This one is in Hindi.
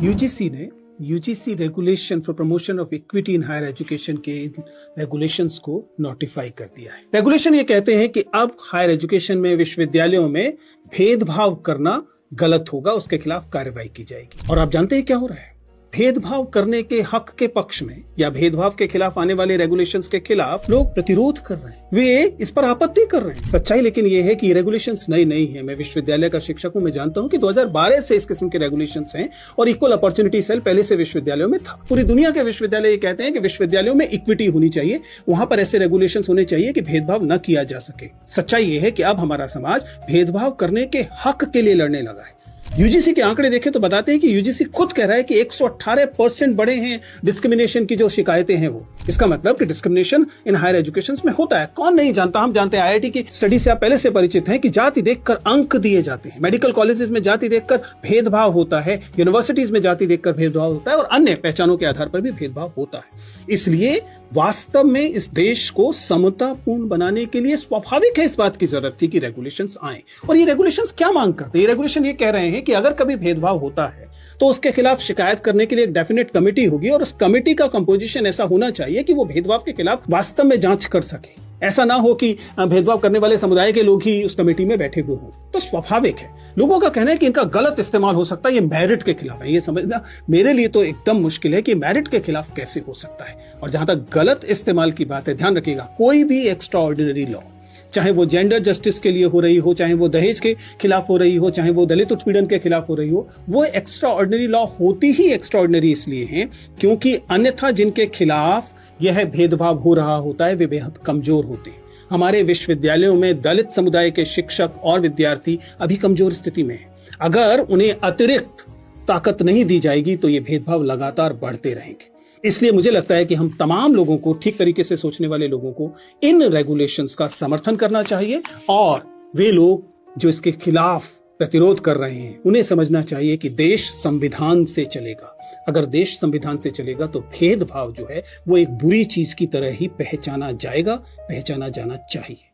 यूजीसी ने UGC regulation for promotion of equity in higher education के रेगुलेशंस को नोटिफाई कर दिया है। रेगुलेशन ये कहते हैं कि अब हायर एजुकेशन में विश्वविद्यालयों में भेदभाव करना गलत होगा, उसके खिलाफ कार्रवाई की जाएगी। और आप जानते हैं क्या हो रहा है? भेदभाव करने के हक के पक्ष में या भेदभाव के खिलाफ आने वाले रेगुलेशंस के खिलाफ लोग प्रतिरोध कर रहे हैं, वे इस पर आपत्ति कर रहे हैं। सच्चाई लेकिन ये है कि ये रेगुलेशंस नई नहीं है। मैं विश्वविद्यालय का शिक्षक हूं, मैं जानता हूं कि 2012 से इस किस्म के रेगुलेशंस हैं और इक्वल अपॉर्चुनिटी सेल पहले से विश्वविद्यालयों में था। पूरी दुनिया के विश्वविद्यालय ये कहते हैं कि विश्वविद्यालयों में इक्विटी होनी चाहिए, वहां पर ऐसे रेगुलेशंस होने चाहिए कि भेदभाव न किया जा सके। सच्चाई ये है कि अब हमारा समाज भेदभाव करने के हक के लिए लड़ने लगा है। यूजीसी के आंकड़े देखें तो बताते हैं कि यूजीसी खुद कह रहा है कि 118% बढ़े हैं डिस्क्रिमिनेशन की जो शिकायतें हैं वो। इसका मतलब कि डिस्क्रिमिनेशन इन हायर एजुकेशन में होता है। कौन नहीं जानता, हम जानते हैं। आईआईटी की स्टडी से आप पहले से परिचित हैं कि जाति देखकर अंक दिए जाते हैं, मेडिकल कॉलेजेस में जाति देखकर भेदभाव होता है, यूनिवर्सिटीज में जाति देखकर भेदभाव होता है और अन्य पहचानों के आधार पर भी भेदभाव होता है। इसलिए वास्तव में इस देश को समतापूर्ण बनाने के लिए स्वाभाविक है इस बात की जरूरत थी कि रेगुलेशंस आए। और ये रेगुलेशंस क्या मांग करते हैं? ये रेगुलेशन ये कह रहे हैं कि अगर कभी भेदभाव होता है तो उसके खिलाफ शिकायत करने के लिए एक डेफिनेट कमेटी होगी और उस कमेटी का कंपोजिशन ऐसा होना चाहिए कि वो भेदभाव के खिलाफ वास्तव में जांच कर सके। ऐसा ना हो कि भेदभाव करने वाले समुदाय के लोग ही उस कमेटी में बैठे हुए हों। तो स्वाभाविक है, लोगों का कहना है कि इनका गलत इस्तेमाल हो सकता है, ये मेरिट के खिलाफ है। ये समझना मेरे लिए तो एकदम मुश्किल है कि मेरिट के खिलाफ कैसे हो सकता है। और जहां तक गलत इस्तेमाल की बात है, ध्यान रखिएगा, कोई भी एक्स्ट्रा ऑर्डिनरी लॉ, चाहे वो जेंडर जस्टिस के लिए हो रही हो, चाहे वो दहेज के खिलाफ हो रही हो, चाहे वो दलित उत्पीड़न के खिलाफ हो रही हो, वो एक्स्ट्रा ऑर्डिनरी लॉ होती ही एक्स्ट्रा ऑर्डिनरी इसलिए है क्योंकि अन्यथा जिनके खिलाफ यह भेदभाव हो रहा होता है वे बेहद कमजोर होते हैं। हमारे विश्वविद्यालयों में दलित समुदाय के शिक्षक और विद्यार्थी अभी कमजोर स्थिति में हैं। अगर उन्हें अतिरिक्त ताकत नहीं दी जाएगी तो ये भेदभाव लगातार बढ़ते रहेंगे। इसलिए मुझे लगता है कि हम तमाम लोगों को, ठीक तरीके से सोचने वाले लोगों को, इन रेगुलेशंस का समर्थन करना चाहिए और वे लोग जो इसके खिलाफ प्रतिरोध कर रहे हैं उन्हें समझना चाहिए कि देश संविधान से चलेगा। अगर देश संविधान से चलेगा तो भेदभाव जो है वो एक बुरी चीज की तरह ही पहचाना जाएगा, पहचाना जाना चाहिए।